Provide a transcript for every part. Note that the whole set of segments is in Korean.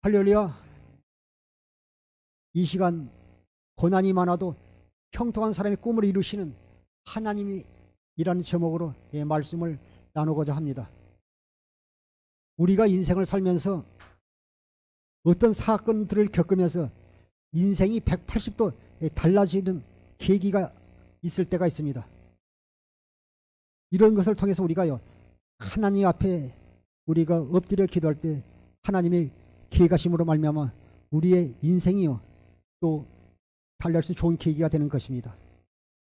할렐루야. 이 시간 고난이 많아도 형통한 사람의 꿈을 이루시는 하나님이라는 제목으로 말씀을 나누고자 합니다. 우리가 인생을 살면서 어떤 사건들을 겪으면서 인생이 180도 달라지는 계기가 있을 때가 있습니다. 이런 것을 통해서 우리가요, 하나님 앞에 우리가 엎드려 기도할 때 하나님의 계획하심으로 말미암아 우리의 인생이요 또 달릴 수 좋은 계기가 되는 것입니다.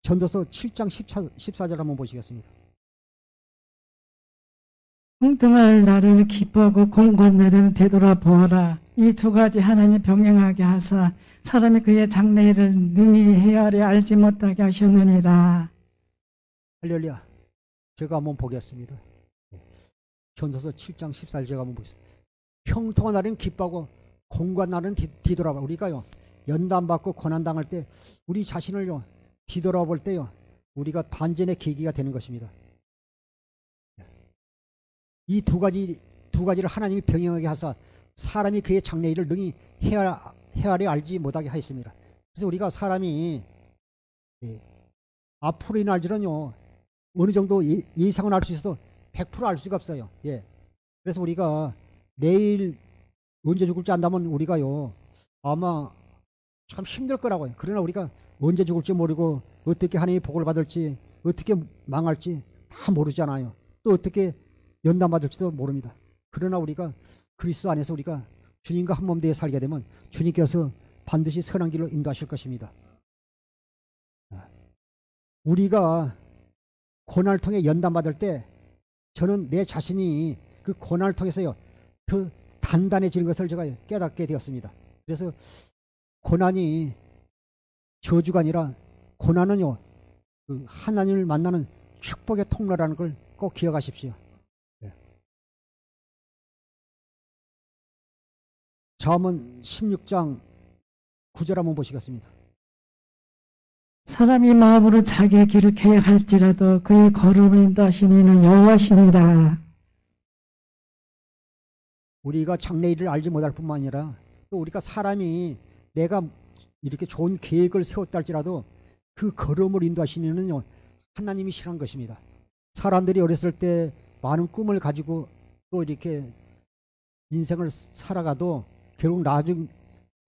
전도서 7장 14절 한번 보시겠습니다. 형통할 날에는 기뻐하고 공고한 날에는 되돌아보아라. 이 두 가지 하나님 병행하게 하사 사람이 그의 장래일을 능히 헤아려 알지 못하게 하셨느니라. 할렐루야. 제가 한번 보겠습니다. 전도서 7장 14절 제가 한번 보겠습니다. 형통한 날은 기뻐하고 공고한 날은 뒤돌아봐. 우리가요 연단받고 고난당할 때 우리 자신을요 뒤돌아볼 때요 우리가 반전의 계기가 되는 것입니다. 이 두 가지를 하나님이 병행하게 하사 사람이 그의 장래일을 능히 헤아려 알지 못하게 하였습니다. 그래서 우리가 사람이 앞으로 인할 줄은요 어느 정도 예상은 알 수 있어도 100% 알 수가 없어요. 그래서 우리가 내일 언제 죽을지 안다면 우리가요 아마 참 힘들 거라고요. 그러나 우리가 언제 죽을지 모르고 어떻게 하나님의 복을 받을지 어떻게 망할지 다 모르잖아요. 또 어떻게 연단받을지도 모릅니다. 그러나 우리가 그리스도 안에서 우리가 주님과 한 몸 되어 살게 되면 주님께서 반드시 선한 길로 인도하실 것입니다. 우리가 고난을 통해 연단받을 때 저는 내 자신이 그 고난을 통해서요 더 단단해지는 것을 제가 깨닫게 되었습니다. 그래서 고난이 저주가 아니라 고난은요 그 하나님을 만나는 축복의 통로라는 걸 꼭 기억하십시오. 잠언 16장 9절 한번 보시겠습니다. 사람이 마음으로 자기의 길을 계획할지라도 그의 걸음을 인도하시는 이는 여호와시니라. 우리가 장래일을 알지 못할 뿐만 아니라 또 우리가 사람이 내가 이렇게 좋은 계획을 세웠다 할지라도 그 걸음을 인도하시는 이는 하나님이시란 것입니다. 사람들이 어렸을 때 많은 꿈을 가지고 또 이렇게 인생을 살아가도 결국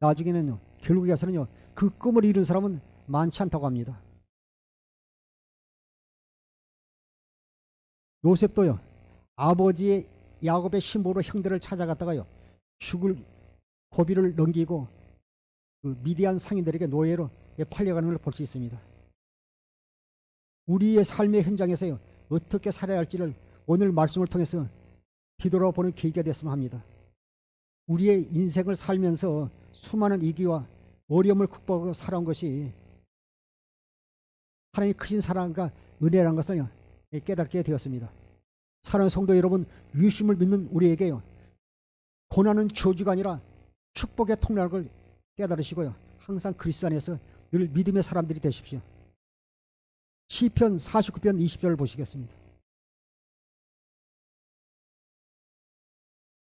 나중에는 결국에서는요 그 꿈을 이룬 사람은 많지 않다고 합니다. 요셉도요 아버지의 야곱의 신보로 형들을 찾아갔다가요 죽을 고비를 넘기고 그 미디안 상인들에게 노예로 팔려가는 걸 볼 수 있습니다. 우리의 삶의 현장에서요 어떻게 살아야 할지를 오늘 말씀을 통해서 뒤돌아보는 계기가 됐으면 합니다. 우리의 인생을 살면서 수많은 위기와 어려움을 극복하고 살아온 것이 하나님의 크신 사랑과 은혜라는 것을 깨닫게 되었습니다. 사랑하는 성도 여러분, 예수님을 믿는 우리에게요 고난은 저주가 아니라 축복의 통로라는 걸 깨달으시고요 항상 그리스도 안에서 늘 믿음의 사람들이 되십시오. 시편 49편 20절을 보시겠습니다.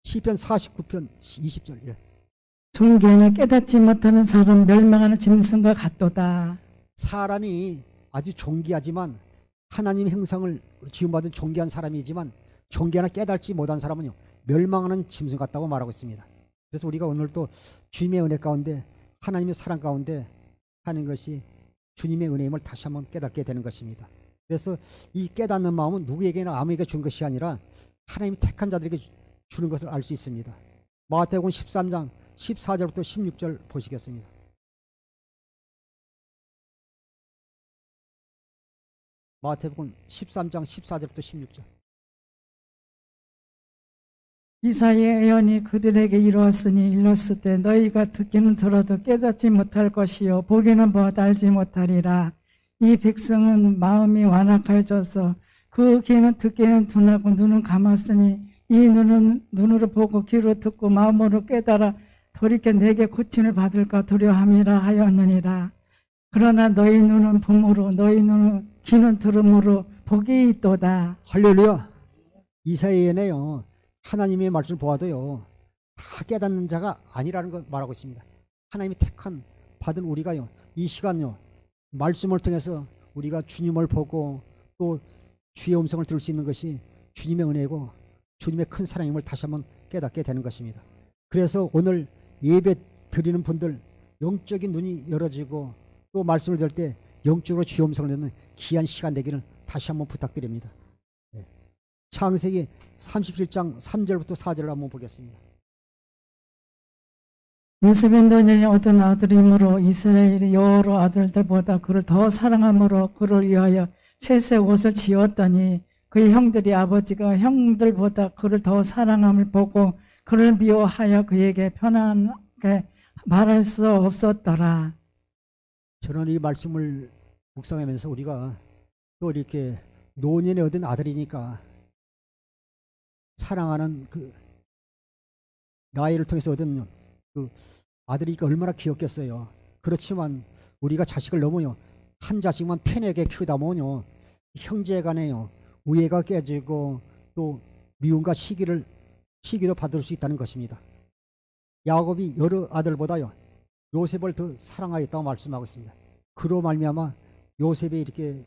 시편 49편 20절. 존귀하나 깨닫지 못하는 사람 멸망하는 짐승과 같도다. 사람이 아주 존귀하지만 하나님 형상을 지음받은 존귀한 사람이지만 존귀하나 깨닫지 못한 사람은요 멸망하는 짐승 같다고 말하고 있습니다. 그래서 우리가 오늘도 주님의 은혜 가운데 하나님의 사랑 가운데 하는 것이 주님의 은혜임을 다시 한번 깨닫게 되는 것입니다. 그래서 이 깨닫는 마음은 누구에게나 아무에게 준 것이 아니라 하나님이 택한 자들에게 주는 것을 알 수 있습니다. 마태복음 13장 14절부터 16절 보시겠습니다. 마태복음 13장 14절부터 16절. 이사야의 예언이 그들에게 이루었을 때 너희가 듣기는 들어도 깨닫지 못할 것이요 보기는 보아도 알지 못하리라. 이 백성은 마음이 완악하여져서 그 귀는 듣기는 둔하고 눈은 감았으니 이 눈은 눈으로 보고 귀로 듣고 마음으로 깨달아 돌이켜 내게 고침을 받을까 두려워함이라 하였느니라. 그러나 너희 눈은 봄으로 너희 눈은 귀는 들음으로 복이 있도다. 할렐루야. 이사야에는요 하나님의 말씀을 보아도요 다 깨닫는 자가 아니라는 걸 말하고 있습니다. 하나님이 택한 받은 우리가요, 이 시간요, 말씀을 통해서 우리가 주님을 보고 또 주의 음성을 들을 수 있는 것이 주님의 은혜고 주님의 큰 사랑임을 다시 한번 깨닫게 되는 것입니다. 그래서 오늘 예배 드리는 분들 영적인 눈이 열어지고 또 말씀을 들을 때 영적으로 주의 음성을 듣는 귀한 시간 되기를 다시 한번 부탁드립니다. 창세기 37장 3절부터 4절을 한번 보겠습니다. 요셉의 노년이 어떤 아들이므로 이스라엘이 여러 아들들보다 그를 더 사랑함으로 그를 위하여 채색 옷을 지었더니 그의 형들이 아버지가 형들보다 그를 더 사랑함을 보고 그를 미워하여 그에게 편안하게 말할 수 없었더라. 저는 이 말씀을 묵상하면서 우리가 또 이렇게 노년에 얻은 아들이니까 사랑하는 그 라헬을 통해서 얻은 그 아들이니까 얼마나 귀엽겠어요. 그렇지만 우리가 자식을 너무요 한 자식만 편하게 키우다 보면요 형제간에요 우애가 깨지고 또 미움과 시기도 받을 수 있다는 것입니다. 야곱이 여러 아들보다요 요셉을 더 사랑하였다고 말씀하고 있습니다. 그로 말미암아 요셉이 이렇게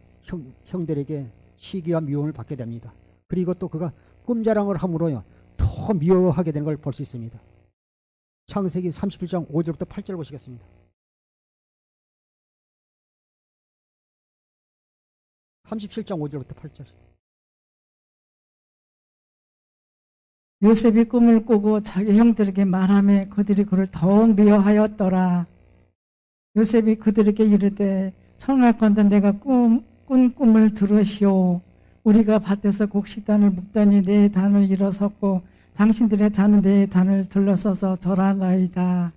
형들에게 시기와 미움을 받게 됩니다. 그리고 또 그가 꿈자랑을 함으로요 더 미워하게 되는 걸 볼 수 있습니다. 창세기 37장 5절부터 8절 보시겠습니다. (37장 5절부터 8절) 요셉이 꿈을 꾸고 자기 형들에게 말하며 그들이 그를 더욱 미워하였더라. 요셉이 그들에게 이르되 청하건대 내가 꾼 꿈을 들으시오. 우리가 밭에서 곡식단을 묶더니 내 단을 일어섰고 당신들의 단은 내 단을 둘러서서 절하나이다.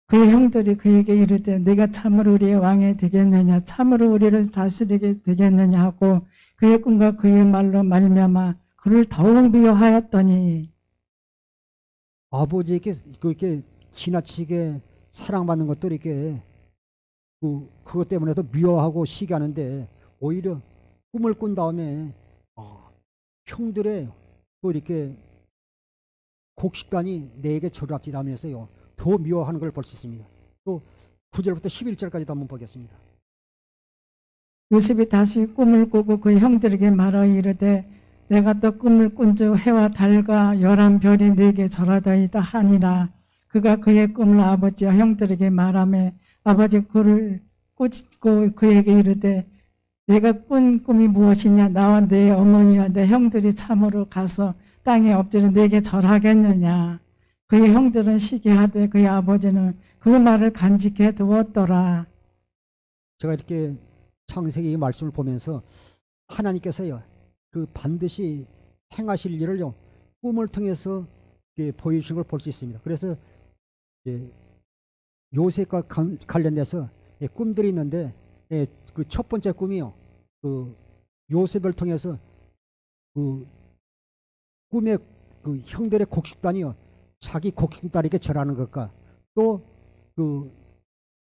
그의 형들이 그에게 이르되 내가 참으로 우리의 왕이 되겠느냐 참으로 우리를 다스리게 되겠느냐 하고 그의 꿈과 그의 말로 말미암아 그를 더욱 미워하였더니 아버지에게 그렇게 지나치게 사랑받는 것도 이렇게 그것 때문에도 미워하고 시기하는데 오히려 꿈을 꾼 다음에 형들의 또 이렇게 곡식단이 내게 절을 앞뒤다 하면서요 더 미워하는 걸 볼 수 있습니다. 또 9절부터 11절까지도 한번 보겠습니다. 요셉이 다시 꿈을 꾸고 그의 형들에게 말하여 이르되 내가 또 꿈을 꾼즉 해와 달과 11별이 내게 절하다이다 하니라. 그가 그의 꿈을 아버지와 형들에게 말하며 아버지 그를 꾸짖고 그에게 이르되 내가 꾼 꿈이 무엇이냐 나와 내 어머니와 내 형들이 참으로 가서 땅에 엎드려 내게 절하겠느냐. 그의 형들은 시기하되 그의 아버지는 그 말을 간직해 두었더라. 제가 이렇게 창세기 말씀을 보면서 하나님께서요 그 반드시 행하실 일을요 꿈을 통해서 보여주신 걸 볼 수 있습니다. 그래서 요셉과 관련돼서 꿈들이 있는데 그 첫 번째 꿈이요 그 요셉을 통해서 그 꿈의 그 형들의 곡식단이요 자기 곡식딸에게 절하는 것과 또 그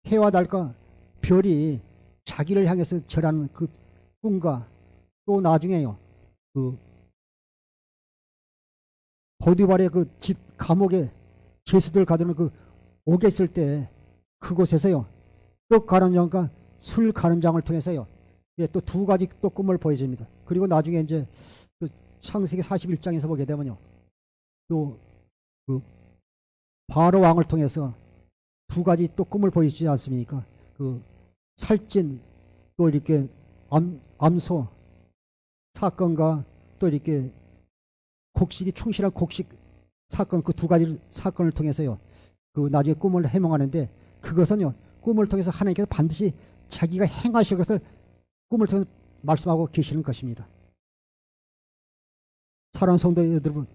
해와 달과 별이 자기를 향해서 절하는 그 꿈과 또 나중에요 그 보디발의 그 집 감옥에 죄수들 가두는 그 옥에 있을 때 그곳에서요 떡 가는 장과 술 가는 장을 통해서요 또 두 가지 또 꿈을 보여줍니다. 그리고 나중에 이제 그 창세기 41장에서 보게 되면요 또 그 바로 왕을 통해서 두 가지 또 꿈을 보여주지 않습니까? 그 살찐 또 이렇게 암소 사건과 또 이렇게 곡식이 충실한 곡식 사건 그 두 가지 사건을 통해서요 그 나중에 꿈을 해몽하는데 그것은요 꿈을 통해서 하나님께서 반드시 자기가 행하실 것을 꿈을 통해서 말씀하고 계시는 것입니다. 사랑하는 성도 여러분,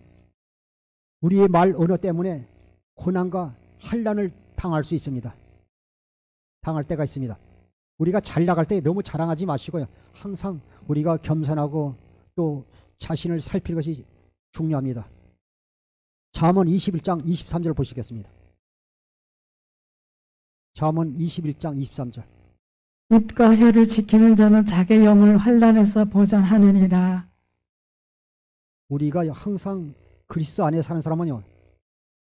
우리의 말 언어 때문에 고난과 환난을 당할 수 있습니다. 당할 때가 있습니다. 우리가 잘 나갈 때 너무 자랑하지 마시고요. 항상 우리가 겸손하고 또 자신을 살피는 것이 중요합니다. 잠언 21장 23절 보시겠습니다. 잠언 21장 23절. 입과 혀를 지키는 자는 자기 영을 환난에서 보전하느니라. 우리가 항상 그리스도 안에 사는 사람은요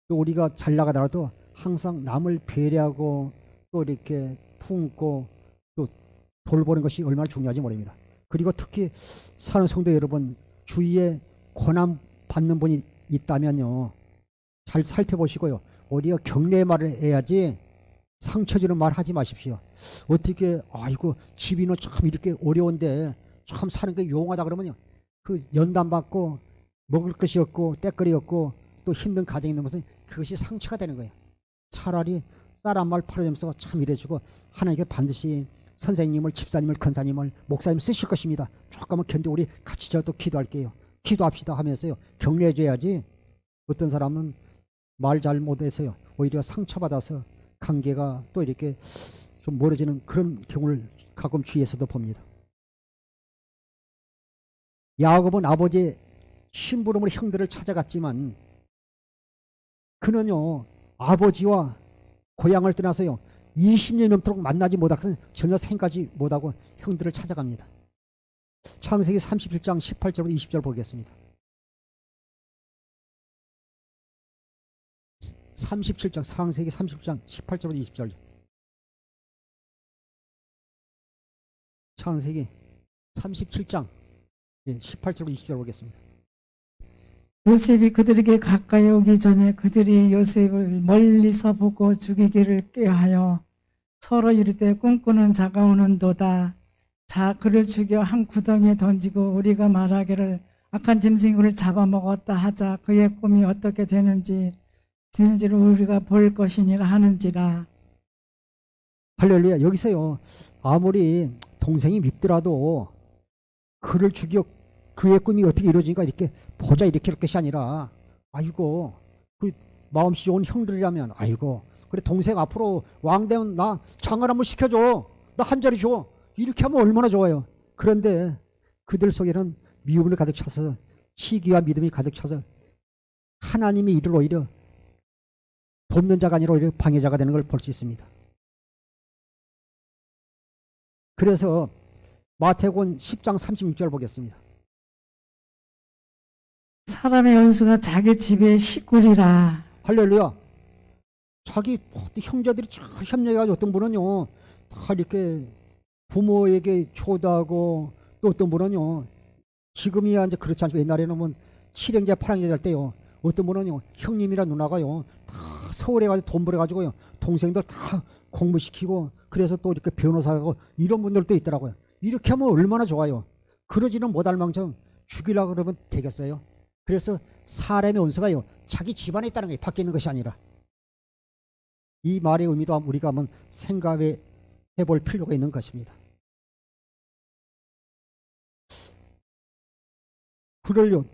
또 우리가 잘 나가더라도 항상 남을 배려하고 또 이렇게 품고 또 돌보는 것이 얼마나 중요한지 모릅니다. 그리고 특히 사는 성도 여러분, 주위에 고난 받는 분이 있다면요, 잘 살펴보시고요, 오히려 격려의 말을 해야지 상처 주는 말 하지 마십시오. 어떻게 아이고 집이는 참 이렇게 어려운데 참 사는 게 용하다 그러면요, 그 연단 받고 먹을 것이 없고 때거리 없고 또 힘든 가정이 있는 것은 그것이 상처가 되는 거예요. 차라리 쌀 한 말 팔아주면서 참 일해주고 하나님께 반드시 선생님을, 집사님을, 권사님을, 목사님 쓰실 것입니다. 조금만 견디고 우리 같이 저도 기도할게요. 기도합시다 하면서요, 격려해줘야지. 어떤 사람은 말 잘 못해서요, 오히려 상처받아서 관계가 또 이렇게 좀 멀어지는 그런 경우를 가끔 주위에서도 봅니다. 야곱은 아버지의 심부름으로 형들을 찾아갔지만 그는요, 아버지와 고향을 떠나서요 20년이 넘도록 만나지 못할 것은 전혀 생각하지 못하고 형들을 찾아갑니다. 창세기 37장 18절부터 20절 보겠습니다. 37장, 창세기 37장 18절부터 20절. 창세기 37장 18절부터 20절 보겠습니다. 요셉이 그들에게 가까이 오기 전에 그들이 요셉을 멀리서 보고 죽이기를 꾀하여 서로 이르되 꿈꾸는 자가 오는도다. 자, 그를 죽여 한 구덩이에 던지고 우리가 말하기를 악한 짐승이 그를 잡아먹었다 하자. 그의 꿈이 어떻게 되는지를 우리가 볼 것이니라 하는지라. 할렐루야. 여기서요, 아무리 동생이 밉더라도 그를 죽여 그의 꿈이 어떻게 이루어지니까 이렇게 보자 이렇게 할 것이 아니라, 아이고 그 마음씨 좋은 형들이라면 아이고 그래 동생 앞으로 왕 되면 나 장관 한번 시켜줘, 나 한 자리 줘, 이렇게 하면 얼마나 좋아요. 그런데 그들 속에는 미움을 가득 차서 시기와 믿음이 가득 차서 하나님이 이를 오히려 돕는 자가 아니라 오히려 방해자가 되는 걸 볼 수 있습니다. 그래서 마태복음 10장 36절 보겠습니다. 사람의 연수가 자기 집의 식구리라. 할렐루야. 자기 형제들이 잘 협력해가지고 어떤 분은요 다 이렇게 부모에게 효도하고, 또 어떤 분은요, 지금이야 이제 그렇지 않지만 옛날에는 뭐 7형제 8형제 될 때요, 어떤 분은요 형님이랑 누나가요 다 서울에 가서 돈 벌어가지고요 동생들 다 공부시키고, 그래서 또 이렇게 변호사하고 이런 분들도 있더라고요. 이렇게 하면 얼마나 좋아요. 그러지는 못할 망정 죽이려고 그러면 되겠어요. 그래서 사람의 원수가요 자기 집안에 있다는 게 밖에 있는 것이 아니라, 이 말의 의미도 우리가 한번 생각해 볼 필요가 있는 것입니다. 불을요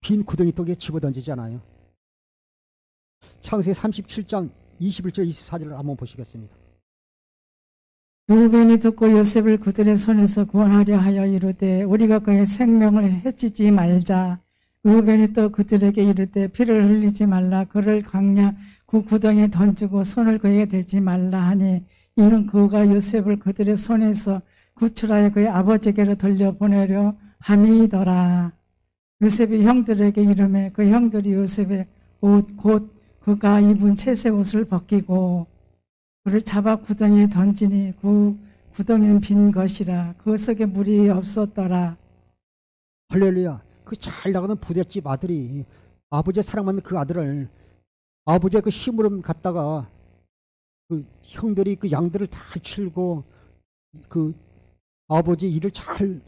빈 구덩이 속에 집어던지지 않아요. 창세기 37장 21절 24절을 한번 보시겠습니다. 루벤이 듣고 요셉을 그들의 손에서 구원하려 하여 이르되 우리가 그의 생명을 해치지 말자. 루벤이 또 그들에게 이르되 피를 흘리지 말라. 그를 광야 그 구덩이에 던지고 손을 그에게 대지 말라 하니, 이는 그가 요셉을 그들의 손에서 구출하여 그의 아버지에게로 돌려보내려 함이더라. 요셉이 형들에게 이르매 그 형들이 요셉의 옷 곧 그가 입은 채색 옷을 벗기고 그를 잡아 구덩이에 던지니 그 구덩이는 빈 것이라. 그 속에 물이 없었더라. 할렐루야. 그 잘 나가는 부잣집 아들이 아버지의 사랑받는 그 아들을 아버지의 그 심부름 갖다가 그 형들이 그 양들을 잘 치고 그 아버지 일을 잘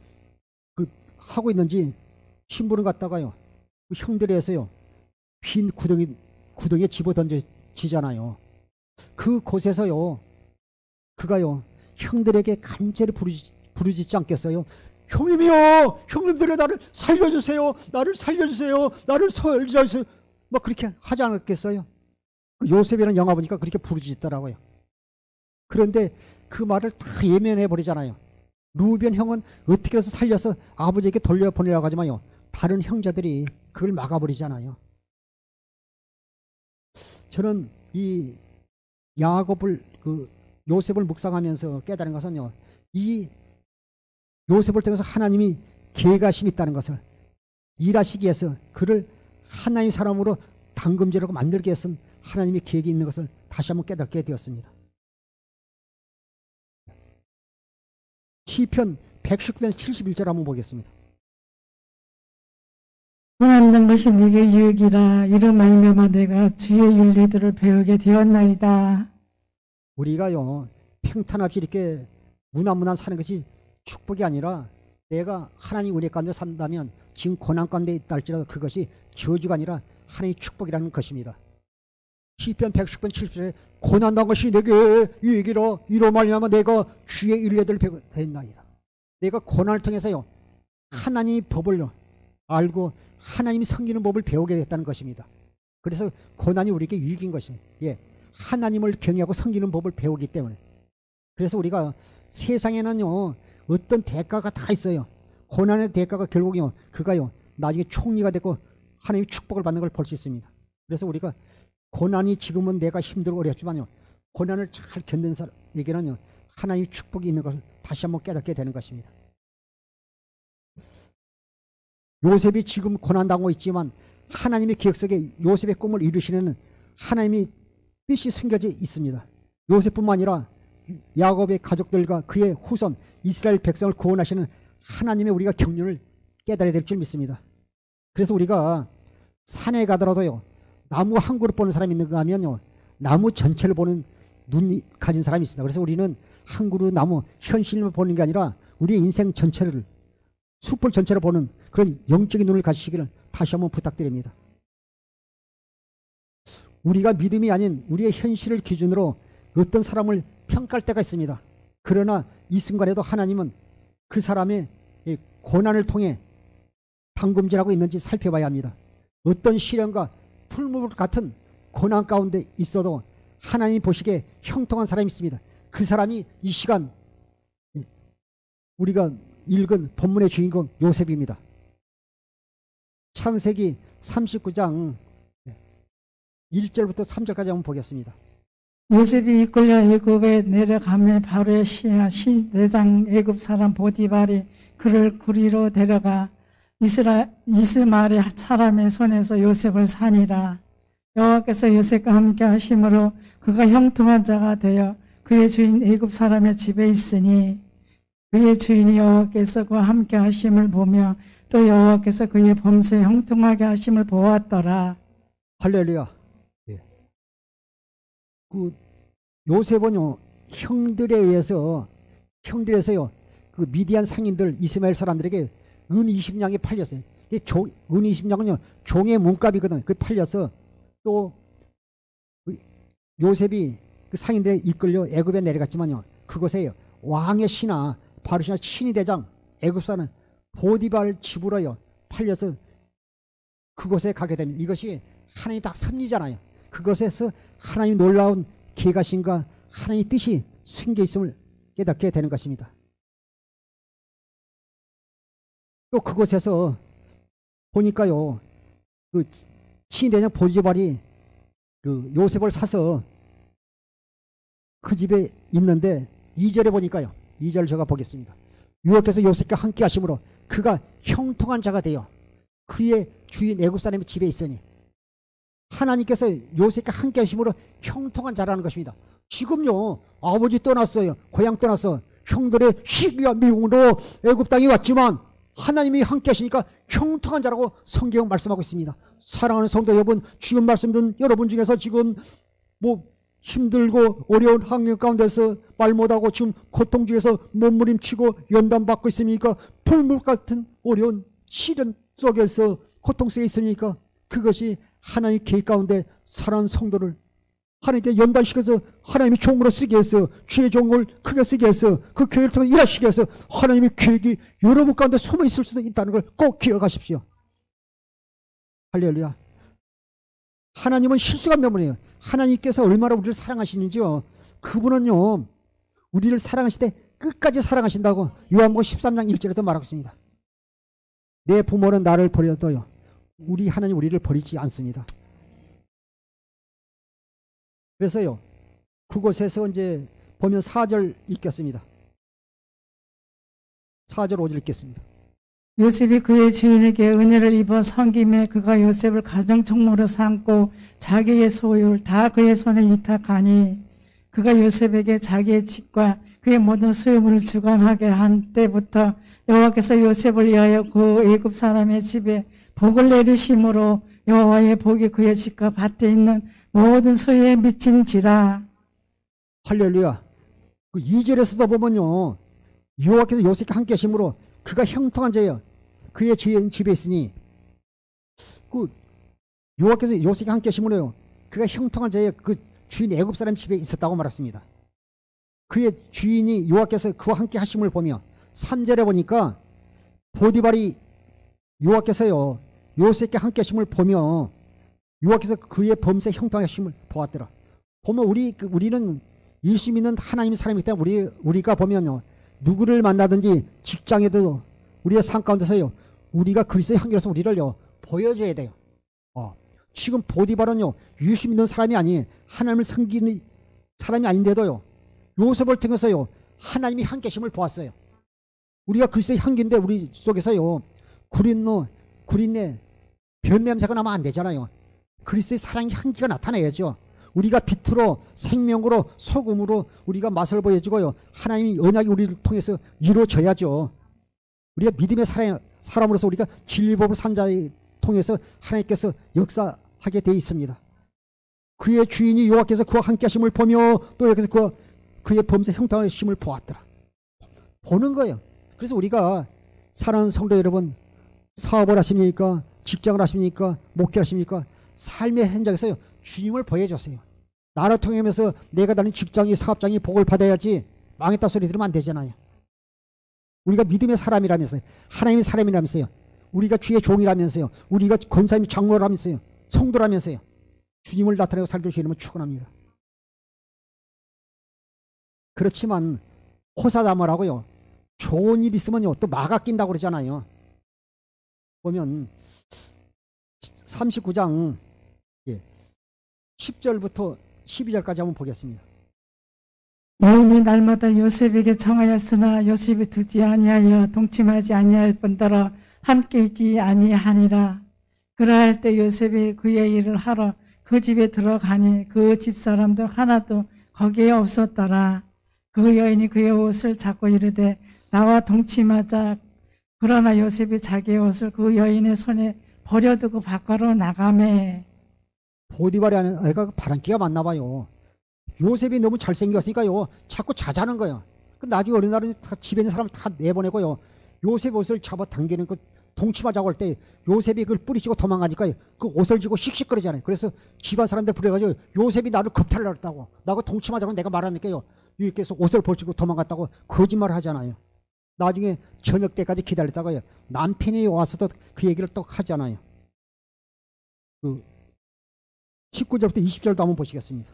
그 하고 있는지 심부름 갖다가요 그 형들이 해서요 빈 구덩이에 집어 던져지잖아요. 그 곳에서요 그가요 형들에게 간절히 부르짖지 않겠어요? 형님이요, 형님들이 나를 살려주세요, 나를 살려주세요, 나를 살려주세요, 막 그렇게 하지 않았겠어요? 요셉이라는 영화 보니까 그렇게 부르짖더라고요. 그런데 그 말을 다 예면해 버리잖아요. 루벤 형은 어떻게 해서 살려서 아버지에게 돌려보내라고 하지만요 다른 형제들이 그걸 막아버리잖아요. 저는 이 야곱을 그 요셉을 묵상하면서 깨달은 것은요, 이 요셉을 통해서 하나님이 계획하심이 있다는 것을, 일하시기 위해서 그를 하나님의 사람으로 당금제라고 만들기 위해서는 하나님의 계획이 있는 것을 다시 한번 깨닫게 되었습니다. 시편 119편 71절 한번 보겠습니다. 돈 얻는 것이 네게 유익이라. 이로 말미암아 내가 주의 윤리들을 배우게 되었나이다. 우리가요 평탄 없이 이렇게 무난무난 사는 것이 축복이 아니라, 내가 하나님 은혜 가운데 산다면 지금 고난 가운데 있다 할지라도 그것이 저주가 아니라 하나님의 축복이라는 것입니다. 시편 110편 70절에 고난당한 것이 내게 유익이라. 이로 말미암아 내가 주의 윤례들을 배우게 되었나이다. 내가 고난을 통해서요 하나님의 법을 알고 하나님이 섬기는 법을 배우게 됐다는 것입니다. 그래서 고난이 우리에게 유익인 것이, 하나님을 경외하고 섬기는 법을 배우기 때문에. 그래서 우리가 세상에는요 어떤 대가가 다 있어요. 고난의 대가가 결국요 그가요 나중에 총리가 되고 하나님의 축복을 받는 걸 볼 수 있습니다. 그래서 우리가 고난이 지금은 내가 힘들고 어렵지만요 고난을 잘 견딘 사람에게는요 하나님의 축복이 있는 걸 다시 한번 깨닫게 되는 것입니다. 요셉이 지금 고난당하고 있지만 하나님의 기억 속에 요셉의 꿈을 이루시는 하나님의 뜻이 숨겨져 있습니다. 요셉뿐만 아니라 야곱의 가족들과 그의 후손 이스라엘 백성을 구원하시는 하나님의 우리가 경륜을 깨달아야 될 줄 믿습니다. 그래서 우리가 산에 가더라도요 나무 한 그룹 보는 사람이 있는가 하면요 나무 전체를 보는 눈이 가진 사람이 있습니다. 그래서 우리는 한 그룹 나무 현실을 보는 게 아니라 우리의 인생 전체를, 숲을 전체를 보는 그런 영적인 눈을 가지시기를 다시 한번 부탁드립니다. 우리가 믿음이 아닌 우리의 현실을 기준으로 어떤 사람을 평가할 때가 있습니다. 그러나 이 순간에도 하나님은 그 사람의 고난을 통해 당금질하고 있는지 살펴봐야 합니다. 어떤 시련과 풀물 같은 고난 가운데 있어도 하나님이 보시기에 형통한 사람이 있습니다. 그 사람이 이 시간 우리가 읽은 본문의 주인공 요셉입니다. 창세기 39장 1절부터 3절까지 한번 보겠습니다. 요셉이 이끌려 애굽에 내려가며 바로의 시내장 애굽 사람 보디발이 그를 구리로 데려가 이스마엘의 사람의 손에서 요셉을 산이라. 여호와께서 요셉과 함께 하심으로 그가 형통한 자가 되어 그의 주인 애굽 사람의 집에 있으니 그의 주인이 여호와께서 그와 함께 하심을 보며 또 여호와께서 그의 범사에 형통하게 하심을 보았더라. 할렐루야. 그 요셉은요 형들에 의해서요 그 미디안 상인들 이스마엘 사람들에게 은 20냥이 팔렸어요. 은 20냥은요 종의 몸값이거든요. 그 팔려서 또 요셉이 그 상인들에 이끌려 애굽에 내려갔지만요 그곳에 왕의 신하 바로 신이 대장 애굽 사는 보디발 집으로요 팔려서 그곳에 가게 됩니다. 이것이 하나님 딱 섭리잖아요. 그것에서 하나님 놀라운 계가신과 하나님의 뜻이 숨겨 있음을 깨닫게 되는 것입니다. 또 그곳에서 보니까요 그 친대장 보디발이 그 요셉을 사서 그 집에 있는데 2절에 보니까요 2절 제가 보겠습니다. 여호와께서 요셉과 함께 하심으로 그가 형통한 자가 되어 그의 주인 애굽 사람의 집에 있으니 하나님께서 요셉과 함께 하심으로 형통한 자라는 것입니다. 지금요 아버지 떠났어요. 고향 떠났어. 형들의 시기와 미움으로 애굽 땅에 왔지만 하나님이 함께 하시니까 형통한 자라고 성경 말씀하고 있습니다. 사랑하는 성도 여러분, 지금 말씀 듣는 여러분 중에서 지금 뭐 힘들고 어려운 환경 가운데서 말 못하고 지금 고통 중에서 몸부림치고 연단받고 있습니까? 풀물 같은 어려운 시련 속에서 고통 속에 있습니까? 그것이 하나님의 계획 가운데 사랑하는 성도를 하나님께 연단시켜서 하나님의 종으로 쓰게 해서 주의 종을 크게 쓰게 해서 그 계획을 통해 일하시게 해서 하나님의 계획이 여러분 가운데 숨어 있을 수도 있다는 걸 꼭 기억하십시오. 할렐루야. 하나님은 실수가 없는 분이에요. 하나님께서 얼마나 우리를 사랑하시는지요. 그분은요 우리를 사랑하실 때 끝까지 사랑하신다고 요한복음 13장 1절에도 말하고 있습니다. 내 부모는 나를 버려도요 우리 하나님 우리를 버리지 않습니다. 그래서요 그곳에서 이제 보면 4절 읽겠습니다. 4절 5절 읽겠습니다. 요셉이 그의 주인에게 은혜를 입어 섬김에 그가 요셉을 가정총무로 삼고 자기의 소유를 다 그의 손에 위탁하니 그가 요셉에게 자기의 집과 그의 모든 소유물을 주관하게 한 때부터 여호와께서 요셉을 위하여 그 애굽 사람의 집에 복을 내리심으로 여호와의 복이 그의 집과 밭에 있는 모든 소유에 미친지라. 할렐루야. 그 2절에서도 보면요, 여호와께서 요셉과 함께 하심으로 그가 형통한 자여 그의 주인 집에 있으니, 그 여호와께서 요셉과 함께 하심으로요 그가 형통한 자여 그 주인 애굽 사람 집에 있었다고 말했습니다. 그의 주인이 여호와께서 그와 함께 하심을 보며 3절에 보니까 보디발이 여호와께서요 요셉과 함께 하심을 보며 여호와께서 그의 범사에 형통하심을 보았더라. 보면 우리는 예수 믿는 하나님의 사람이기 때문에 우리가 보면요 누구를 만나든지 직장에도 우리의 삶 가운데서요 우리가 그리스도의 향기로서 우리를요 보여줘야 돼요. 지금 보디발은요 예수 믿는 사람이 아닌 하나님을 섬기는 사람이 아닌데도요 요셉을 통해서요 하나님이 함께 하심을 보았어요. 우리가 그리스도의 향기인데 우리 속에서요 구린내 변냄새가 나면 안 되잖아요. 그리스도의 사랑의 향기가 나타나야죠. 우리가 빛으로 생명으로 소금으로 우리가 맛을 보여주고요 하나님이 언약이 우리를 통해서 이루어져야죠. 우리가 믿음의 사람으로서 우리가 진리법을 산 자에 통해서 하나님께서 역사하게 되어 있습니다. 그의 주인이 여호와께서 그와 함께 하심을 보며 또 여기서 그의 범사 형통하심을 보았더라. 보는 거예요. 그래서 우리가 사랑하는 성도 여러분, 사업을 하십니까? 직장을 하십니까? 목회를 하십니까? 삶의 현장에서요 주님을 보여줬어요. 나를 통하면서 내가 다니는 직장이 사업장이 복을 받아야지 망했다 소리 들으면 안 되잖아요. 우리가 믿음의 사람이라면서요, 하나님의 사람이라면서요, 우리가 주의 종이라면서요, 우리가 권사님 장로라면서요, 성도라면서요, 주님을 나타내고 살길 주님은 축원합니다. 그렇지만 호사다마라고요 좋은 일 있으면요 또 막아 낀다고 그러잖아요. 보면 39장 10절부터 12절까지 한번 보겠습니다. 여인이 날마다 요셉에게 청하였으나 요셉이 듣지 아니하여 동침하지 아니할 뿐더러 함께 있지 아니하니라. 그러할 때 요셉이 그의 일을 하러 그 집에 들어가니 그 집사람도 하나도 거기에 없었더라. 그 여인이 그의 옷을 잡고 이르되 나와 동침하자. 그러나 요셉이 자기의 옷을 그 여인의 손에 버려두고 밖으로 나가매. 보디발이 하는 애가 바람기가 많나 봐요. 요셉이 너무 잘생겼으니까요 자꾸 자자는 거예요. 나중에 어느 날은 집에 있는 사람을 다 내보내고요 요셉 옷을 잡아 당기는 그 동침하자고 할 때 요셉이 그걸 뿌리치고 도망가니까 그 옷을 지고 씩씩거리잖아요. 그래서 집안 사람들 부려가지고 요셉이 나를 겁탈을 했다고, 나하고 동침하자고 내가 말하니까요 이렇게 해서 옷을 벗고 도망갔다고 거짓말을 하잖아요. 나중에 저녁 때까지 기다렸다가요 남편이 와서도 그 얘기를 또 하잖아요. 그 19절부터 20절도 한번 보시겠습니다.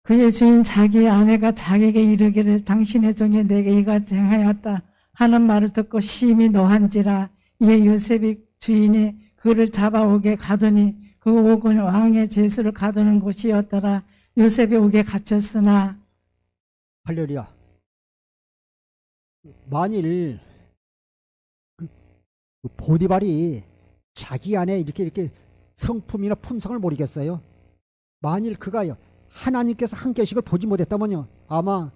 그의 주인 자기의 아내가 자기에게 이르기를 당신의 종이 내게 이같이 행하였다 하는 말을 듣고 심히 노한지라. 이에 요셉이 주인이 그를 잡아오게 가더니 그 옥은 왕의 제수를 가두는 곳이었더라. 요셉이 옥에 갇혔으나. 할렐루야. 만일 그 보디발이 자기 안에 이렇게 성품이나 품성을 모르겠어요. 만일 그가요 하나님께서 함께 하신 걸 보지 못했다면요 아마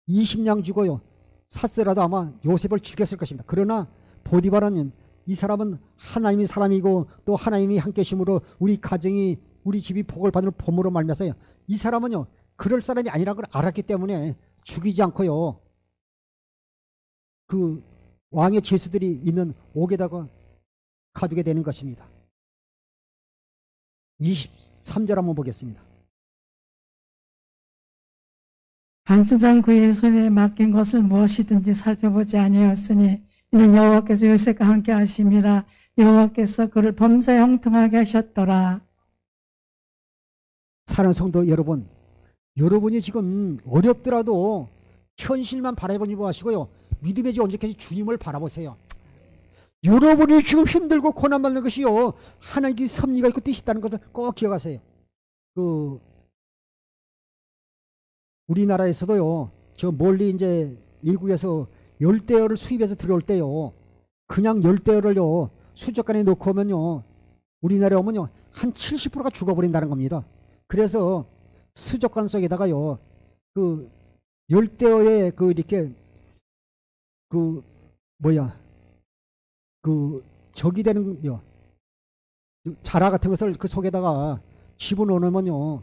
20냥 주고요 샀더라도 아마 요셉을 죽였을 것입니다. 그러나 보디발은 이 사람은 하나님의 사람이고 또 하나님이 함께 하심으로 우리 가정이 우리 집이 복을 받는 봄으로 말미암아서요 이 사람은요 그럴 사람이 아니라는 걸 알았기 때문에 죽이지 않고요 그 왕의 제수들이 있는 옥에다가 가두게 되는 것입니다. 23절 한번 보겠습니다. 반수장 그의 손에 맡긴 것을 무엇이든지 살펴보지 아니하였으니 이는 여호와께서 요셉과 함께 하심이라. 여호와께서 그를 범사에 형통하게 하셨더라. 사랑하는 성도 여러분, 여러분이 지금 어렵더라도 현실만 바라보지 마시고요 믿음의 주 언제까지 주님을 바라보세요. 여러분이 지금 힘들고 고난받는 것이요 하나님의 섭리가 있고 뜻이 있다는 것을 꼭 기억하세요. 우리나라에서도요 저 멀리 이제 미국에서 열대어를 수입해서 들어올 때요. 그냥 열대어를요. 수족관에 놓고 오면요. 우리나라에 오면요. 한 70%가 죽어버린다는 겁니다. 그래서 수족관 속에다가요. 그 열대어의 그 이렇게 그 뭐야 그 적이 되는요. 자라 같은 것을 그 속에다가 집어넣으면요.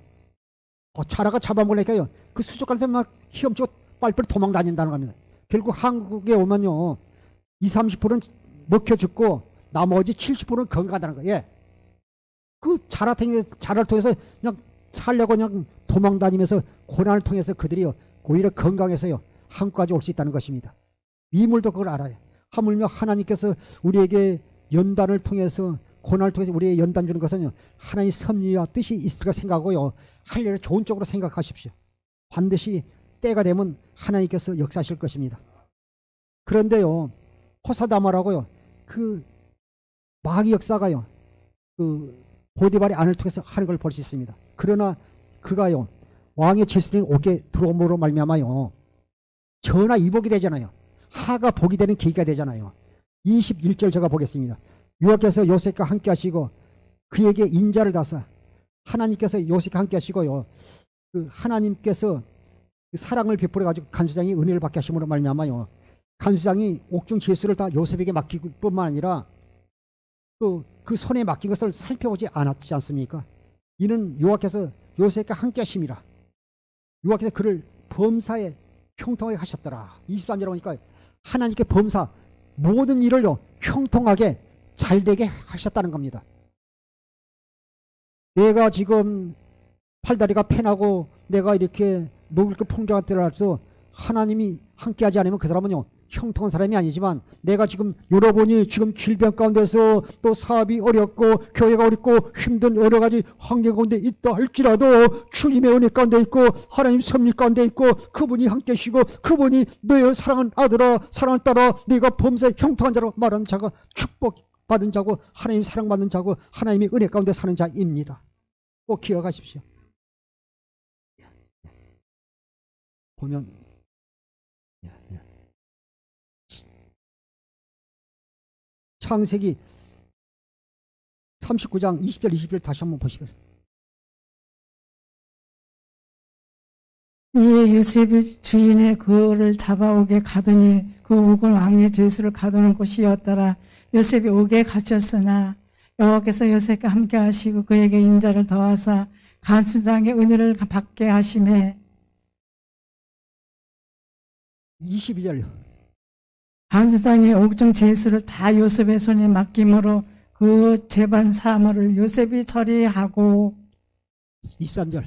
자라가 잡아먹으니까요. 그 수족관에서 막 헤엄치고 빨리빨리 도망 다닌다는 겁니다. 결국 한국에 오면요. 20, 30%는 먹혀 죽고 나머지 70%는 건강하다는 거예요. 예. 그 자라를 통해서 그냥 살려고 그냥 도망 다니면서 고난을 통해서 그들이요. 오히려 건강해서요. 한국까지 올 수 있다는 것입니다. 미물도 그걸 알아요. 하물며 하나님께서 우리에게 연단을 통해서 고난을 통해서 우리에게 연단 주는 것은요. 하나님의 섭리와 뜻이 있을까 생각하고요. 할 일을 좋은 쪽으로 생각하십시오. 반드시 때가 되면 하나님께서 역사하실 것입니다. 그런데요. 호사다마라고요. 그 마귀 역사가요. 그 보디발의 안을 통해서 하는 걸 볼 수 있습니다. 그러나 그가요. 왕의 제수는 옥에 들어옴으로 말미암아요. 전하 이복이 되잖아요. 하가 복이 되는 계기가 되잖아요. 21절 제가 보겠습니다. 여호와께서 요셉과 함께 하시고 그에게 인자를 다사 하나님께서 요셉과 함께 하시고요. 그 하나님께서 그 사랑을 베풀어 가지고 간수장이 은혜를 받게 하심으로 말미암아요. 간수장이 옥중 제수를 다 요셉에게 맡길 뿐만 아니라 또 그 손에 맡긴 것을 살펴보지 않았지 않습니까? 이는 여호와께서 요셉과 함께 하심이라. 여호와께서 그를 범사에 형통하게 하셨더라. 23절에 보니까 하나님께 범사 모든 일을요 형통하게 잘되게 하셨다는 겁니다. 내가 지금 팔다리가 패나고 내가 이렇게 먹을 게 풍족하더라도 하나님이 함께하지 않으면 그 사람은요 형통한 사람이 아니지만 내가 지금 여러분이 지금 질병 가운데서 또 사업이 어렵고 교회가 어렵고 힘든 여러 가지 환경 가운데 있다 할지라도 주님의 은혜 가운데 있고 하나님 섭리 가운데 있고 그분이 함께 하시고 그분이 너의 사랑하는 아들아 사랑하는 딸아 네가 범사에 형통한 자로 말하는 자가 축복받은 자고 하나님 사랑받는 자고 하나님의 은혜 가운데 사는 자입니다. 꼭 기억하십시오. 보면 창세기 39장 20절 21절 다시 한번 보시겠어요? 이에 요셉이 주인의 그를 잡아오게 가더니 그 옥은 왕의 죄수를 가두는 곳이었더라. 요셉이 옥에 갇혔으나 여호와께서 요셉과 함께 하시고 그에게 인자를 더하사 간수장의 은혜를 받게 하심에 22절 간수장의 옥중 죄수를 다 요셉의 손에 맡김으로 그 재반 사물을 요셉이 처리하고 23절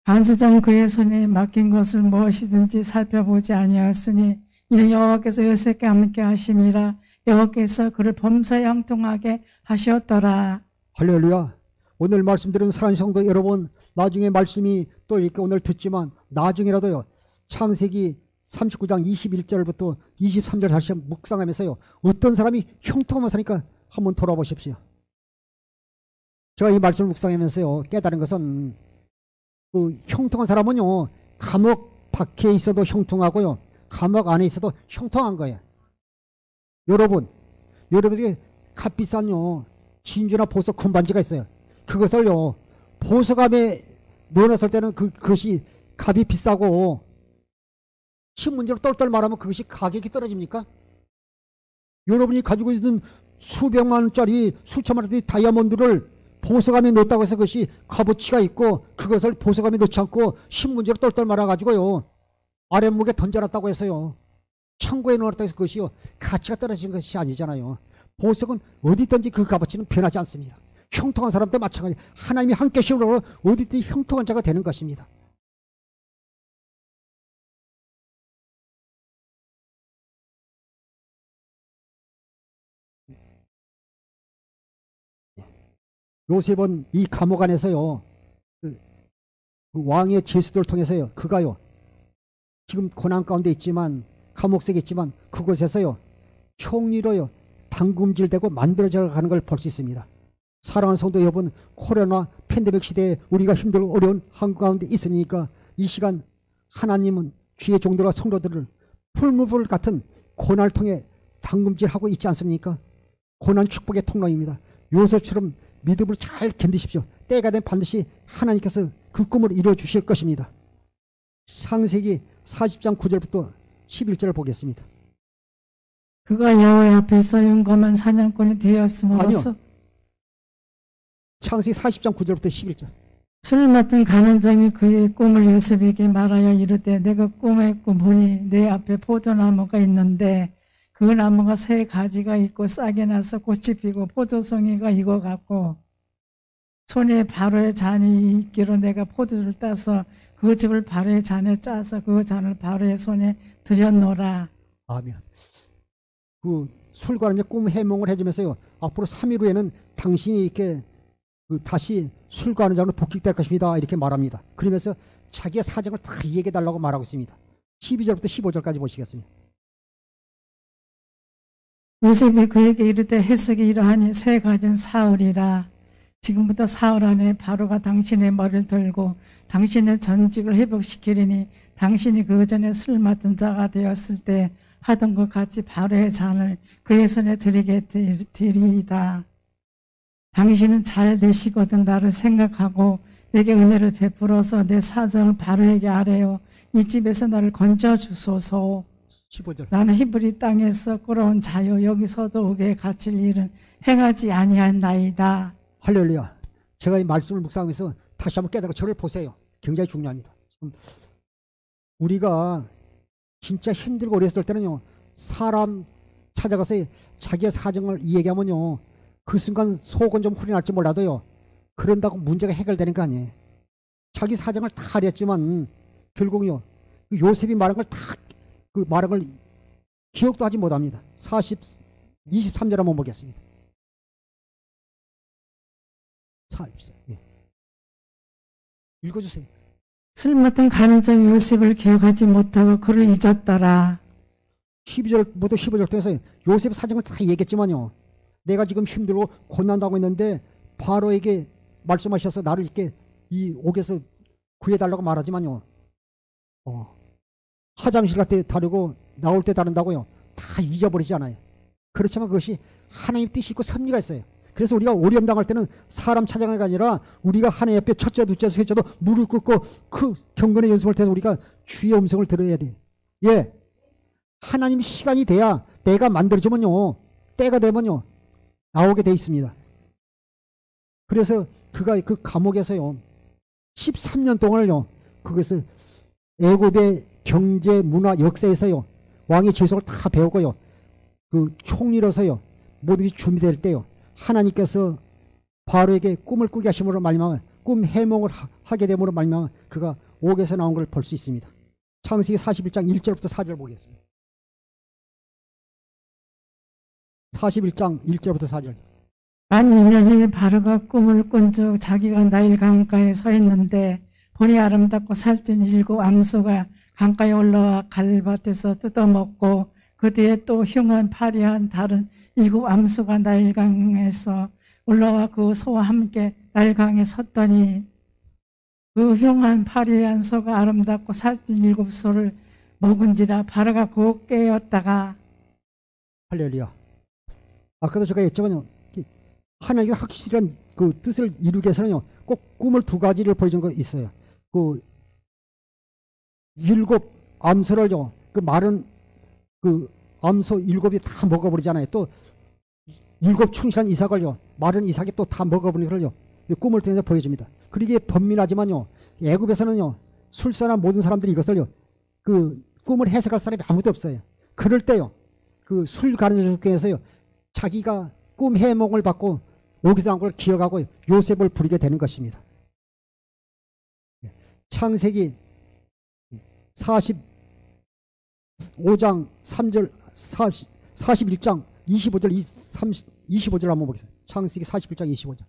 간수장 그의 손에 맡긴 것을 무엇이든지 살펴보지 아니하였으니 이는 여호와께서 요셉과 함께 하심이라. 여호와께서 그를 범사에 형통하게 하셨더라. 할렐루야. 오늘 말씀드린 사랑하는 성도 여러분, 나중에 말씀이 또 이렇게 오늘 듣지만 나중에라도요 창세기 39장 21절부터 23절 다시 한번 묵상하면서요 어떤 사람이 형통하면 사니까 한번 돌아보십시오. 제가 이 말씀을 묵상하면서요 깨달은 것은 그 형통한 사람은요 감옥 밖에 있어도 형통하고요 감옥 안에 있어도 형통한 거예요. 여러분에게 값비싼요 진주나 보석 금반지가 있어요. 그것을요 보석함에 넣어놨을 때는 그것이 값이 비싸고 신문지로 똘똘 말하면 그것이 가격이 떨어집니까? 여러분이 가지고 있는 수백만 원짜리 수천만 원짜리 다이아몬드를 보석함에 넣었다고 해서 그것이 값어치가 있고 그것을 보석함에 넣지 않고 신문지로 똘똘 말아가지고요 아랫목에 던져놨다고 해서요 창고에 넣어놨다고 해서 그것이요 가치가 떨어지는 것이 아니잖아요. 보석은 어디든지 그 값어치는 변하지 않습니다. 형통한 사람도 마찬가지. 하나님이 함께 하시므로 어디든지 형통한 자가 되는 것입니다. 요셉은 이 감옥 안에서요 그 왕의 제수들을 통해서요 그가요 지금 고난 가운데 있지만 감옥 속에 있지만 그곳에서요 총리로요 당금질되고 만들어져 가는 걸 볼 수 있습니다. 사랑하는 성도 여러분, 코로나 팬데믹 시대에 우리가 힘들고 어려운 한국 가운데 있으니까 이 시간 하나님은 주의 종들과 성도들을 풀무불 같은 고난을 통해 당금질하고 있지 않습니까? 고난 축복의 통로입니다. 요셉처럼 믿음으로 잘 견디십시오. 때가 되면 반드시 하나님께서 그 꿈을 이루어 주실 것입니다. 창세기 40장 9절부터 11절을 보겠습니다. 그가 여호와 앞에서 용감한 사냥꾼이 되었음으로써 아니요. 창세기 40장 9절부터 11절. 술 맡은 가난장이 그의 꿈을 요셉에게 말하여 이르되 내가 꿈에 보니 내 앞에 포도나무가 있는데 그 나무가 세 가지가 있고 싹이 나서 꽃이 피고 포도송이가 익어갖고 손에 바로의 잔이 있기로 내가 포도를 따서 그 즙을 바로의 잔에 짜서 그 잔을 바로의 손에 들였노라. 아멘. 그 술관은 꿈 해몽을 해주면서요. 앞으로 3일 후에는 당신이 이렇게 다시 술관은 자로 복직될 것입니다. 이렇게 말합니다. 그러면서 자기의 사정을 다 얘기해 달라고 말하고 있습니다. 12절부터 15절까지 보시겠습니다. 요셉이 그에게 이르되 해석이 이러하니 세 가지는 사흘이라. 지금부터 사흘 안에 바로가 당신의 머리를 들고 당신의 전직을 회복시키리니 당신이 그 전에 술 맡은 자가 되었을 때 하던 것 같이 바로의 잔을 그의 손에 드리게 되리이다. 당신은 잘 되시거든 나를 생각하고 내게 은혜를 베풀어서 내 사정을 바로에게 아뢰어 이 집에서 나를 건져주소서. 15절. 나는 히브리 땅에서 끌어온 자요 여기서도 옥에 갇힐 일은 행하지 아니하나이다. 할렐루야. 제가 이 말씀을 묵상하면서 다시 한번 깨달아 저를 보세요. 굉장히 중요합니다. 우리가 진짜 힘들고 어렸을 때는요. 사람 찾아가서 자기의 사정을 얘기하면요. 그 순간 속은 좀 풀이 날지 몰라도요. 그런다고 문제가 해결되는 거 아니에요. 자기 사정을 다 알았지만 결국요. 요셉이 말한 걸 다 그 말한 걸 기억도 하지 못합니다. 23절 한번 보겠습니다. 44. 예. 읽어주세요. 술 맡은 가난장 요셉을 기억하지 못하고 그를 잊었더라. 12절부터 15절 통해서 요셉의 사정을 다 얘기했지만요. 내가 지금 힘들고 고난당하고 있는데 바로에게 말씀하셔서 나를 이렇게 이 옥에서 구해달라고 말하지만요. 화장실 갈 때 다르고 나올 때 다른다고요. 다 잊어버리지 않아요. 그렇지만 그것이 하나님의 뜻이 있고 섭리가 있어요. 그래서 우리가 오리험 당할 때는 사람 찾아가는 게 아니라 우리가 하나님 옆에 첫째, 둘째, 셋째도 무릎 꿇고 그 경건의 연습을 통해서 우리가 주의 음성을 들어야 돼. 예. 하나님 시간이 돼야 내가 만들어주면요. 때가 되면요. 나오게 돼 있습니다. 그래서 그가 그 감옥에서요. 13년 동안을요. 그것을 애굽의 경제, 문화, 역사에서요. 왕의 지속을 다 배우고요. 그 총리로서요. 모든 것이 준비될 때요. 하나님께서 바로에게 꿈을 꾸게 하심으로 말미암아 꿈 해몽을 하게 됨으로 말미암아 그가 옥에서 나온 걸 볼 수 있습니다. 창세기 41장 1절부터 4절 보겠습니다. 41장 1절부터 4절. 만 2년이 바로가 꿈을 꾼 즉 자기가 나일 강가에 서 있는데 보니 아름답고 살찐 7 암소가 강가에 올라와 갈밭에서 뜯어먹고 그 뒤에 또 흉한 파리한 다른 7 암소가 나일강에서 올라와 그 소와 함께 나일강에 섰더니 그 흉한 파리한 소가 아름답고 살찐 7 소를 먹은지라 바로가 곧 깨었다가. 할렐루야. 아까도 제가 했지만요. 하나님의 확실한 그 뜻을 이루기 위해서는요. 꼭 꿈을 2가지를 보여준 거 있어요. 그 7 암소를요. 그 마른 그 암소 7이 다 먹어버리잖아요. 또 7 충실한 이삭을요. 마른 이삭이 또 다 먹어버리는 걸요. 꿈을 통해서 보여줍니다. 그리고 이게 번민하지만요. 애굽에서는요. 술사나 모든 사람들이 이것을요. 그 꿈을 해석할 사람이 아무도 없어요. 그럴 때요. 그 술 가는 중에서요. 자기가 꿈 해몽을 받고 옥에서 나온 걸 기억하고 요셉을 부리게 되는 것입니다. 창세기 45장 3절 41장 25절 25절 한번 보겠습니다. 창세기 41장 25절.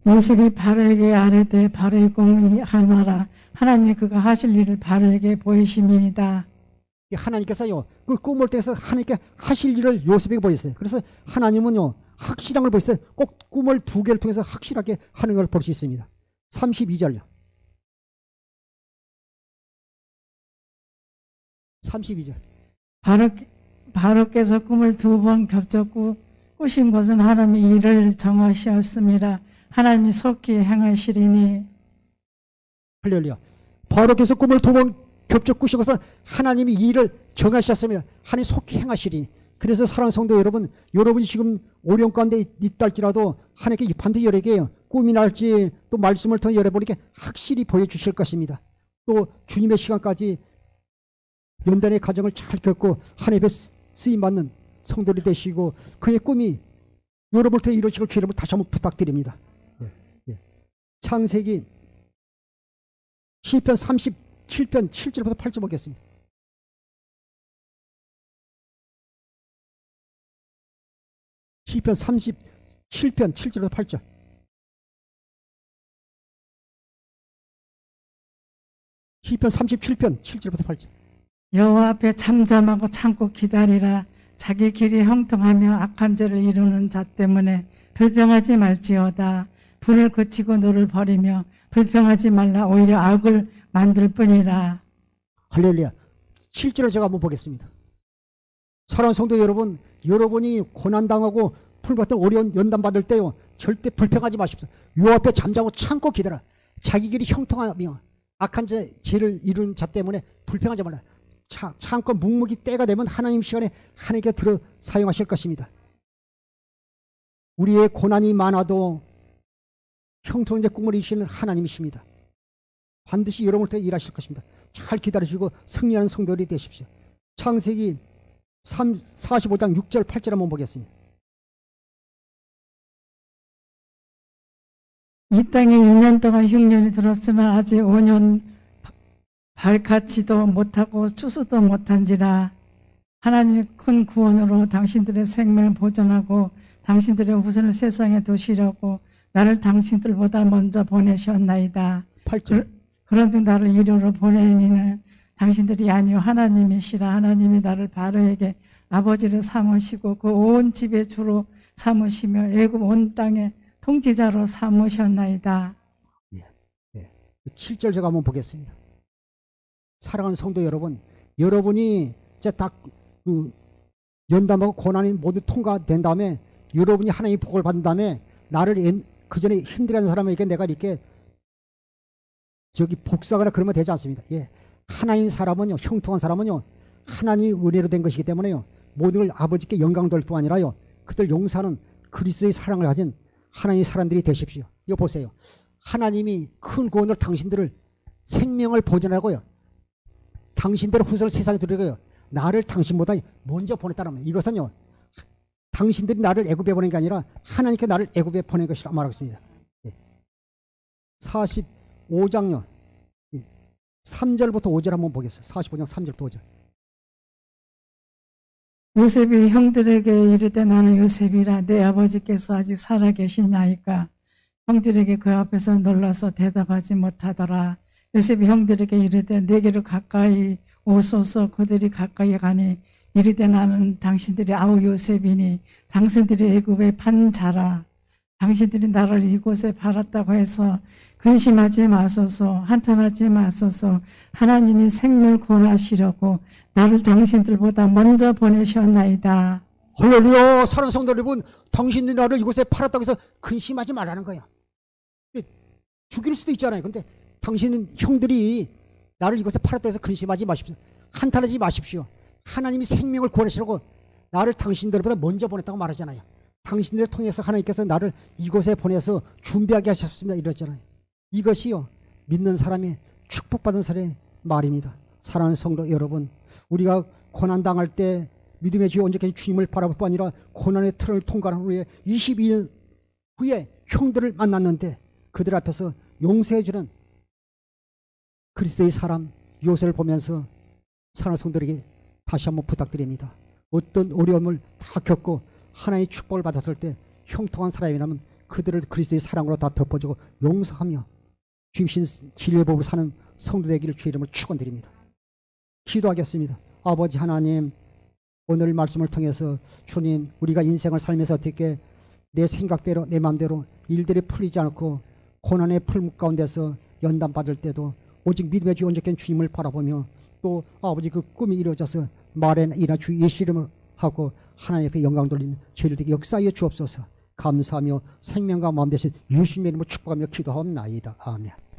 요셉이 바로에게 아뢰되 바로의 꿈이 하나라. 하나님이 그가 하실 일을 바로에게 보이심이니이다. 하나님께서요 그 꿈을 통해서 하나님께 하실 일을 요셉에게 보였어요. 그래서 하나님은요 확실한 걸 보였어요. 꼭 꿈을 2개를 통해서 확실하게 하는 걸 볼 수 있습니다. 32절요. 32절. 바로께서 꿈을 2번 겹쳐 꾸신 것은 하나님이 이를 정하셨습니다. 하나님이 속히 행하시리니. 할렐루야. 바로께서 꿈을 2번 겹쳐 꾸신 것은 하나님이 이 일을 정하셨습니다. 하나님 속히 행하시리니. 그래서 사랑하는 성도 여러분, 여러분이 지금 어려움 가운데 있다 할지라도 하나님께 반드시 여러분에게 꿈이 날지 또 말씀을 통해 여러분에게 확실히 보여주실 것입니다. 또 주님의 시간까지 연단의 가정을 잘 겪고 하나님의 쓰임받는 성도들이 되시고 그의 꿈이 여러분을 통해 이루어지길 주 여러분 다시 한번 부탁드립니다. 창세기 시편 37편 7절부터 8절 보겠습니다. 시편 37편 7절부터 8절. 시편 37편 7절부터 8절. 여호와 앞에 잠잠하고 참고 기다리라. 자기 길이 형통하며 악한 죄를 이루는 자 때문에 불평하지 말지어다. 불을 그치고 너를 버리며 불평하지 말라. 오히려 악을 만들 뿐이라. 할렐루야. 7절을 제가 한번 보겠습니다. 사랑하는 성도 여러분, 여러분이 고난당하고 풀받던 어려운 연단받을 때요, 절대 불평하지 마십시오. 요 앞에 잠자고 참고 기다려. 자기 길이 형통하며 악한 죄를 이루는 자 때문에 불평하지 말라. 참고 묵묵히 때가 되면 하나님 시간에 하나님께 들어 사용하실 것입니다. 우리의 고난이 많아도 형통한 꿈을 이루시는 하나님이십니다. 반드시 여러분을 통해 일하실 것입니다. 잘 기다리시고 승리하는 성도들이 되십시오. 창세기 45장 6절 8절 한번 보겠습니다. 이 땅에 2년 동안 흉년이 들었으나 아직 5년 발갛지도 못하고 추수도 못한지라. 하나님 큰 구원으로 당신들의 생명을 보존하고 당신들의 후손을 세상에 두시려고 나를 당신들보다 먼저 보내셨나이다. 8절. 그런즉 나를 이리로 보내니는 당신들이 아니요 하나님이시라. 하나님이 나를 바로에게 아버지로 삼으시고 그 온 집의 주로 삼으시며 애굽 온 땅의 통치자로 삼으셨나이다. 7절 제가 한번 보겠습니다. 사랑하는 성도 여러분, 여러분이 이제 딱 연담하고 고난이 모두 통과된 다음에 여러분이 하나님의 복을 받은 다음에 나를 그 전에 힘들어하는 사람에게 내가 이렇게 복수하거나 그러면 되지 않습니다. 하나님 사람은요, 형통한 사람은요, 하나님 은혜로 된 것이기 때문에요, 모든 걸 아버지께 영광 돌 뿐 아니라요, 그들 용서하는 그리스도의 사랑을 가진 하나님의 사람들이 되십시오. 이거 보세요. 하나님이 큰 구원으로 당신들을 생명을 보존하고요, 당신들의 후손을 세상에 드리고요, 나를 당신보다 먼저 보냈다는 말. 이것은요, 당신들이 나를 애굽에 보낸 게 아니라 하나님께 나를 애굽에 보낸 것이라 말하고 있습니다. 45장요 3절부터 5절 한번 보겠습니다. 45장 3절부터 5절. 요셉이 형들에게 이르되 나는 요셉이라. 내 아버지께서 아직 살아계시나이까. 형들에게 그 앞에서 놀라서 대답하지 못하더라. 요셉이 형들에게 이르되 내게로 가까이 오소서. 그들이 가까이 가니 이르되 나는 당신들이 아우 요셉이니 당신들이 애굽에 판 자라. 당신들이 나를 이곳에 팔았다고 해서 근심하지 마소서. 한탄하지 마소서. 하나님이 생명을 구원하시려고 나를 당신들보다 먼저 보내셨나이다. 할렐루야. 사랑하는 성도 여러분, 당신들이 나를 이곳에 팔았다고 해서 근심하지 말라는 거예요. 죽일 수도 있잖아요. 근데 당신은 형들이 나를 이곳에 팔았다고 해서 근심하지 마십시오. 한탄하지 마십시오. 하나님이 생명을 구원하시려고 나를 당신들보다 먼저 보냈다고 말하잖아요. 당신들을 통해서 하나님께서 나를 이곳에 보내서 준비하게 하셨습니다. 이랬잖아요. 이것이요, 믿는 사람의 축복받은 사람의 말입니다. 사랑하는 성도 여러분, 우리가 고난당할 때 믿음의 주여 언제까지 주님을 바라볼 뿐 아니라 고난의 틀을 통과한 후에 22년 후에 형들을 만났는데 그들 앞에서 용서해주는 그리스도의 사람 요셉을 보면서 사랑하는 성도들에게 다시 한번 부탁드립니다. 어떤 어려움을 다 겪고 하나님의 축복을 받았을 때 형통한 사람이라면 그들을 그리스도의 사랑으로 다 덮어주고 용서하며 주신 진리의 법으로 사는 성도 되기를 주의 이름으로 축원드립니다. 기도하겠습니다. 아버지 하나님, 오늘 말씀을 통해서 주님, 우리가 인생을 살면서 어떻게 내 생각대로 내 마음대로 일들이 풀리지 않고 고난의 풀무 가운데서 연단받을 때도 오직 믿음의 주 온전한 주님을 바라보며 또 아버지 그 꿈이 이루어져서 말에나 이나 주 예수 이름을 하고 하나님 앞에 영광 돌리는 저희들 되게 역사하여 주옵소서. 감사하며 생명과 마음 되신 예수님의 이름으로 축복하며 기도하옵나이다. 아멘.